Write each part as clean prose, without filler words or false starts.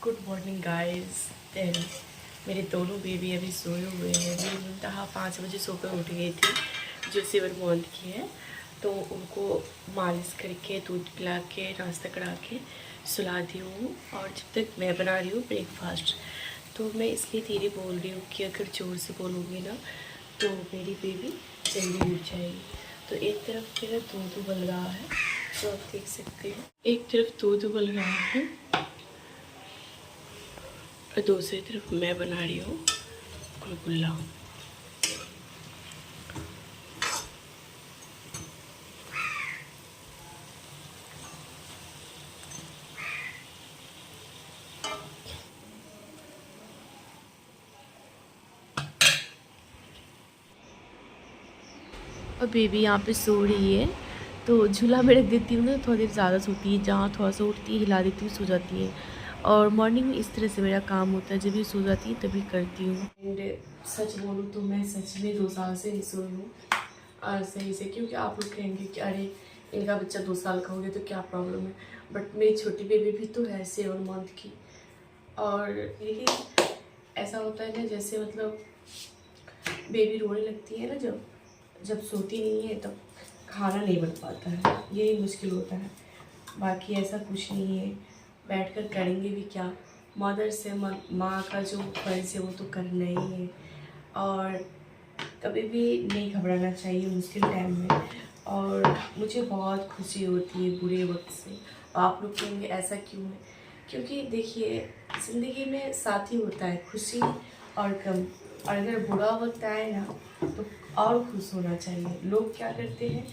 Good morning guys. Then मेरे दोनों baby अभी सोए हुए हैं। मेरी मुंतहा 5 बजे सो कर उठ गई थी, जो 7 मंथ की है। तो उनको मालिश करके दूध पिला के नाश्ता करा के सुला दी हूँ। और जब तक मैं बना रही हूँ ब्रेकफास्ट, तो मैं इसलिए धीरे बोल रही हूँ कि अगर ज़ोर से बोलूँगी ना तो मेरी बेबी जल्दी उठ जाएगी। तो एक तरफ मेरा दूध उबल रहा है, तो आप देख सकते हैं, एक तरफ दूध उबल रहा है और दूसरी तरफ मैं बना रही हूँ गुलगुला। और बेबी यहाँ पे सो रही है, तो झूला में रख देती हूँ ना, थोड़ी देर ज़्यादा सोती है। जहाँ थोड़ा सा उठती है हिला देती हूँ, सो जाती है। और मॉर्निंग में इस तरह से मेरा काम होता है, जब भी सो जाती है तभी करती हूँ। एंड सच बोलूँ तो मैं सच में 2 साल से नहीं सोई हूँ सही से, क्योंकि आप लोग कहेंगे कि अरे इनका बच्चा 2 साल का हो गया तो क्या प्रॉब्लम है। बट मेरी छोटी बेबी भी तो है 7 मंथ की। और लेकिन ऐसा होता है ना, जैसे मतलब बेबी रोने लगती है ना, जब सोती नहीं है तब खाना नहीं बन पाता है, यही मुश्किल होता है। बाकी ऐसा कुछ नहीं है, बैठकर करेंगे भी क्या। मदर से माँ का जो फर्ज है वो तो करना ही है। और कभी भी नहीं घबराना चाहिए मुश्किल टाइम में। और मुझे बहुत खुशी होती है बुरे वक्त से। आप लोग कहेंगे ऐसा क्यों है, क्योंकि देखिए ज़िंदगी में साथ ही होता है खुशी और गम। और अगर बुरा वक्त आए ना तो और खुश होना चाहिए। लोग क्या करते हैं,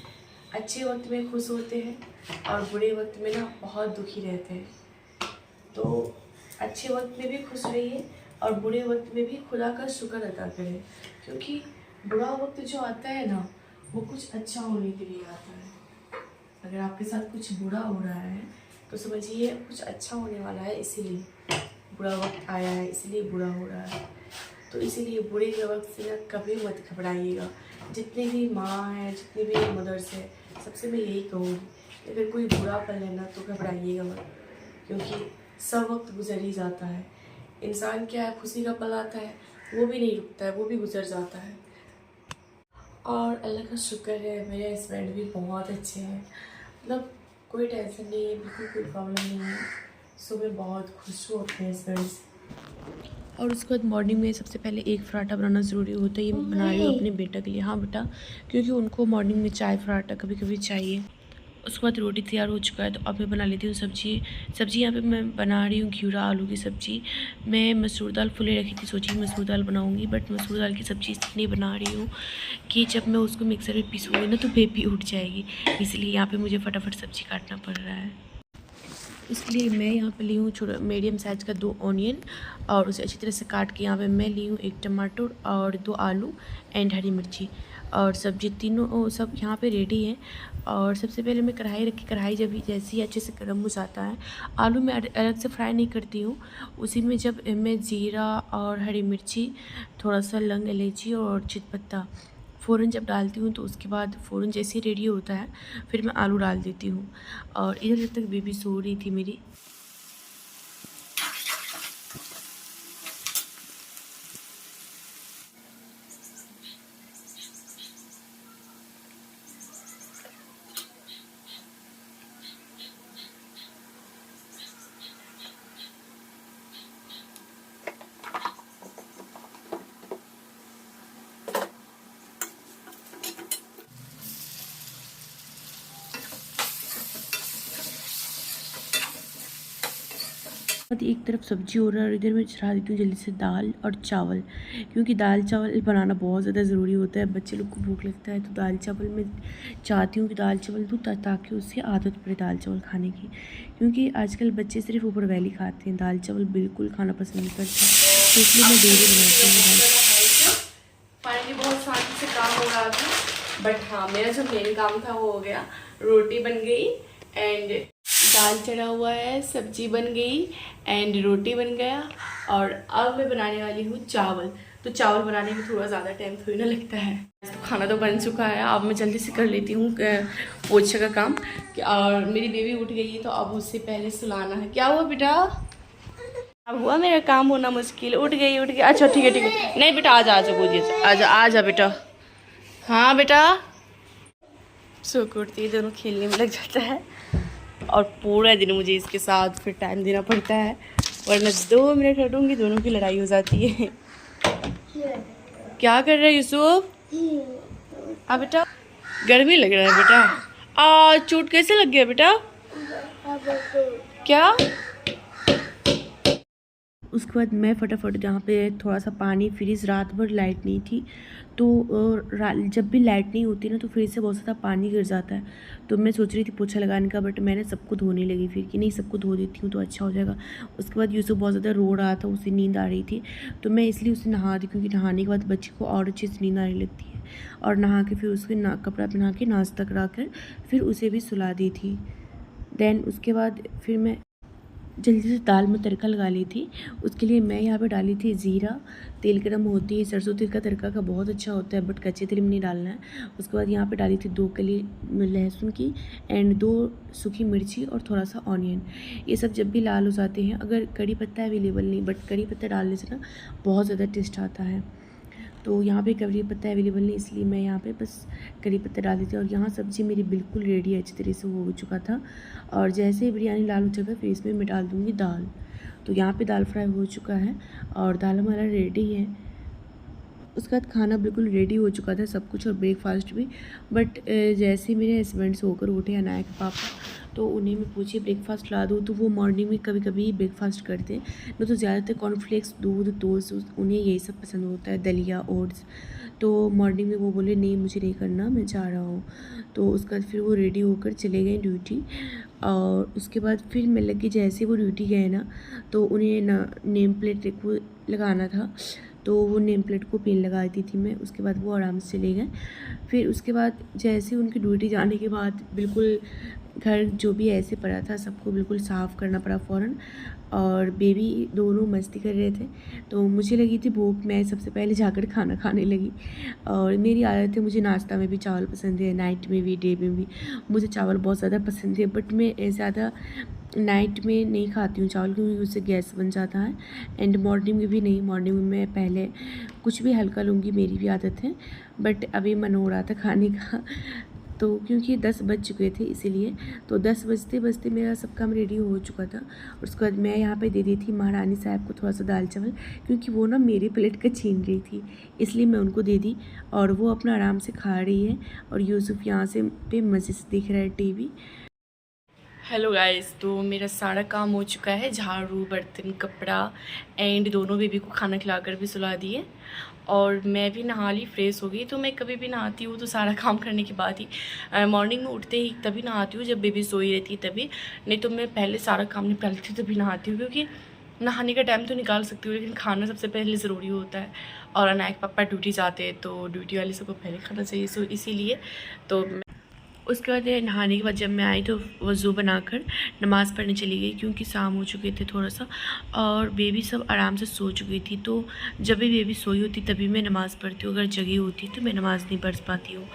अच्छे वक्त में खुश होते हैं और बुरे वक्त में ना बहुत दुखी रहते हैं। तो अच्छे वक्त में भी खुश रहिए और बुरे वक्त में भी खुदा का शुक्र अदा करें, क्योंकि बुरा वक्त जो आता है ना वो कुछ अच्छा होने के लिए आता है। अगर आपके साथ कुछ बुरा हो रहा है तो समझिए कुछ अच्छा होने वाला है, इसीलिए बुरा वक्त आया है, इसलिए बुरा हो रहा है। तो इसीलिए बुरे के वक्त से ना कभी मत घबराइएगा। जितने भी माँ हैं, जितने भी मदर्स हैं, सबसे मैं यही कहूँगी, अगर कोई बुरा पल है ना तो घबराइएगा मत, क्योंकि सब वक्त गुजर ही जाता है। इंसान क्या है, खुशी का पल आता है वो भी नहीं रुकता है, वो भी गुजर जाता है। और अल्लाह का शुक्र है मेरे हस्बैंड भी बहुत अच्छे हैं, मतलब कोई टेंशन नहीं है, बिल्कुल कोई प्रॉब्लम नहीं है। सो मैं बहुत खुश हूँ अपने हस्बैंड से। और उसके बाद मॉर्निंग में सबसे पहले एक पराठा बनाना ज़रूरी होता है। ये मैं बना रही हूँ अपने बेटा के लिए। हाँ बेटा, क्योंकि उनको मॉर्निंग में चाय पराठा कभी कभी चाहिए। उसके बाद रोटी तैयार हो चुका है, तो अब मैं बना लेती हूँ सब्ज़ी यहाँ पे मैं बना रही हूँ घिउरा आलू की सब्ज़ी। मैं मसूर दाल फुले रखी थी, सोची मसूर दाल बनाऊँगी, बट मसूर दाल की सब्ज़ी इसलिए बना रही हूँ कि जब मैं उसको मिक्सर में पीसूँगी ना तो बेबी उठ जाएगी, इसलिए यहाँ पे मुझे फटाफट सब्ज़ी काटना पड़ रहा है। इसलिए मैं यहाँ पे ली हूँ छोटा मीडियम साइज़ का 2 ऑनियन, और उसे अच्छी तरह से काट के यहाँ पे मैं ली हूँ 1 टमाटर और 2 आलू एंड हरी मिर्ची। और सब्जी तीनों सब यहाँ पे रेडी है। और सबसे पहले मैं कढ़ाई रखी, कढ़ाई जब जैसे ही अच्छे से गर्म हो जाता है, आलू मैं अलग से फ्राई नहीं करती हूँ, उसी में जब मैं जीरा और हरी मिर्ची, थोड़ा सा लौंग इलायची और तेजपत्ता फ़ौरन जब डालती हूँ, तो उसके बाद फ़ौरन जैसे ही रेडी होता है फिर मैं आलू डाल देती हूँ। और इधर जब तक बेबी सो रही थी मेरी, एक तरफ सब्जी हो रहा है और इधर मैं चढ़ा देती हूँ जल्दी से दाल और चावल, क्योंकि दाल चावल बनाना बहुत ज़्यादा ज़रूरी होता है। बच्चे लोग को भूख लगता है तो दाल चावल मैं चाहती हूँ कि दाल चावल दूँ, ताकि उससे आदत पड़े दाल चावल खाने की, क्योंकि आजकल बच्चे सिर्फ ऊपर वैली खाते हैं, दाल चावल बिल्कुल खाना पसंद नहीं करते, तो इसलिए मैं डेली बनाती हूँ। फाइनली बहुत शांति से काम हो रहा था, बट हाँ मेरा जो मेन काम था वो हो गया। रोटी बन गई एंड दाल चढ़ा हुआ है, सब्जी बन गई एंड रोटी बन गया। और अब मैं बनाने वाली हूँ चावल। तो चावल बनाने में थोड़ा ज़्यादा टाइम थोड़ी ना लगता है, तो खाना तो बन चुका है। अब मैं जल्दी से कर लेती हूँ पोछे का काम। और मेरी बेबी उठ गई है तो अब उससे पहले सुलाना है। क्या हुआ बेटा? अब हुआ मेरा काम होना मुश्किल। उठ गई। अच्छा ठीक है नहीं बेटा, आ जा गोदी, आ जा बेटा। हाँ बेटा, सो कुर्ती दोनों खेलने में लग जाता है और पूरा दिन मुझे इसके साथ फिर टाइम देना पड़ता है, वरना 2 मिनट हटूंगी दोनों की लड़ाई हो जाती है। क्या कर रहे हैं यूसुफ? बेटा गर्मी लग रहा है बेटा। चोट कैसे लग गया बेटा? क्या? उसके बाद मैं फटाफट जहाँ पे थोड़ा सा पानी, फ्रिज, रात भर लाइट नहीं थी तो जब भी लाइट नहीं होती ना तो फ्रिज से बहुत ज़्यादा पानी गिर जाता है। तो मैं सोच रही थी पोछा लगाने का, बट मैंने सबको धोने लगी फिर कि नहीं सबको धो देती हूँ तो अच्छा हो जाएगा। उसके बाद यूसुफ बहुत ज़्यादा रो रहा था, उसे नींद आ रही थी तो मैं इसलिए उसे नहा दी, क्योंकि नहाने के बाद बच्चे को और अच्छे से नींद आने लगती है। और नहा के फिर उसके कपड़ा पहना के नाश्ता करा कर फिर उसे भी सुला दी थी। देन उसके बाद फिर मैं जल्दी से दाल में तड़का लगा ली थी। उसके लिए मैं यहाँ पे डाली थी ज़ीरा, तेल गरम होती है, सरसों तेल का तड़का का बहुत अच्छा होता है, बट कच्चे तेल में नहीं डालना है। उसके बाद यहाँ पे डाली थी 2 कली लहसुन की एंड 2 सूखी मिर्ची और थोड़ा सा ऑनियन। ये सब जब भी लाल हो जाते हैं, अगर कड़ी पत्ता अवेलेबल नहीं, बट कड़ी पत्ता डालने से ना बहुत ज़्यादा टेस्ट आता है। तो यहाँ पे करी पत्ता अवेलेबल नहीं, इसलिए मैं यहाँ पे बस करी पत्ता डाल दी थी। और यहाँ सब्ज़ी मेरी बिल्कुल रेडी अच्छी तरह से हो चुका था। और जैसे ही बिरयानी लाल हो जाएगा फिर इसमें मैं डाल दूँगी दाल। तो यहाँ पे दाल फ्राई हो चुका है और दाल हमारा रेडी है। उसके बाद खाना बिल्कुल रेडी हो चुका था सब कुछ और ब्रेकफास्ट भी। बट जैसे ही मेरे हस्बैंड सोकर उठे अनाया के पापा, तो उन्हें मैं पूछी ब्रेकफास्ट ला दूँ, तो वो मॉर्निंग में कभी कभी ब्रेकफास्ट करते हैं, न तो ज़्यादातर कॉर्नफ्लेक्स, दूध, टोस्ट, उन्हें यही सब पसंद होता है, दलिया, ओट्स। तो मॉर्निंग में वो बोले नहीं मुझे नहीं करना, मैं जा रहा हूँ। तो उसके बाद फिर वो रेडी होकर चले गए ड्यूटी। और उसके बाद फिर मैं लगी, जैसे वो ड्यूटी गए ना तो उन्हें ना नेम प्लेट को लगाना था, तो वो नेम प्लेट को पिन लगा दी थी मैं। उसके बाद वो आराम से चले गए। फिर उसके बाद जैसे उनकी ड्यूटी जाने के बाद बिल्कुल घर जो भी ऐसे पड़ा था सबको बिल्कुल साफ़ करना पड़ा फ़ौरन। और बेबी दोनों मस्ती कर रहे थे तो मुझे लगी थी भूख, मैं सबसे पहले जाकर खाना खाने लगी। और मेरी आदत है, मुझे नाश्ता में भी चावल पसंद है, नाइट में भी, डे में भी मुझे चावल बहुत ज़्यादा पसंद है। बट मैं ज़्यादा नाइट में नहीं खाती हूँ चावल, क्योंकि उससे गैस बन जाता है। एंड मॉर्निंग में भी नहीं, मॉर्निंग में मैं पहले कुछ भी हल्का लूँगी, मेरी भी आदत है। बट अभी मन हो रहा था खाने का तो क्योंकि 10 बज चुके थे इसीलिए। तो 10 बजते बजते मेरा सब काम रेडी हो चुका था। उसके बाद मैं यहाँ पे दे दी थी महारानी साहब को थोड़ा सा दाल चावल, क्योंकि वो ना मेरी प्लेट का छीन रही थी, इसलिए मैं उनको दे दी। और वो अपना आराम से खा रही है और यूसुफ यहाँ से पे मज़े से देख रहा है टीवी। हेलो गाइस, तो मेरा सारा काम हो चुका है, झाड़ू, बर्तन, कपड़ा एंड दोनों बेबी को खाना खिलाकर भी सुला दिए। और मैं भी नहा ली, फ्रेश हो गई। तो मैं कभी भी नहाती हूँ तो सारा काम करने के बाद ही, मॉर्निंग में उठते ही तभी नहाती हूँ जब बेबी सोई रहती है तभी, नहीं तो मैं पहले सारा काम निपटा लेती हूँ तभी नहाती हूँ। क्योंकि नहाने का टाइम तो निकाल सकती हूँ लेकिन खाना सबसे पहले ज़रूरी होता है। और अनायक पापा ड्यूटी जाते हैं तो ड्यूटी वाले सबको पहले खाना चाहिए, सो इसीलिए। तो उसके बाद नहाने के बाद जब मैं आई तो वज़ू बनाकर नमाज़ पढ़ने चली गई, क्योंकि शाम हो चुके थे थोड़ा सा और बेबी सब आराम से सो चुकी थी। तो जब भी बेबी सोई होती तभी मैं नमाज़ पढ़ती हूँ, अगर जगी होती तो मैं नमाज़ नहीं पढ़ पाती हूँ।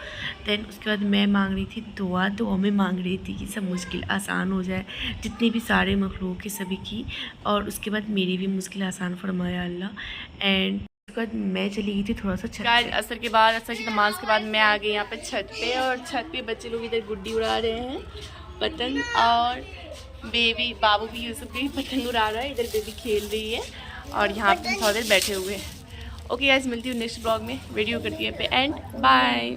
दैन उसके बाद मैं मांग रही थी दुआ में मांग रही थी कि सब मुश्किल आसान हो जाए, जितनी भी सारे मखलूक के सभी की। और उसके बाद मेरी भी मुश्किल आसान फरमाया अल्लाह। एंड उसके बाद मैं चली गई थी थोड़ा सा छत पे। असर के बाद, असर की नमाज के बाद मैं आ गई यहाँ पे छत पे, और छत पे बच्चे लोग इधर गुड्डी उड़ा रहे हैं पतंग, और बेबी बाबू भी, यूसुफ भी पतंग उड़ा रहा है, इधर बेबी खेल रही है और यहाँ पे थोड़ा देर बैठे हुए हैं। ओके गाइस, मिलती हूँ नेक्स्ट ब्लॉग में, वीडियो करती है पे एंड बाय।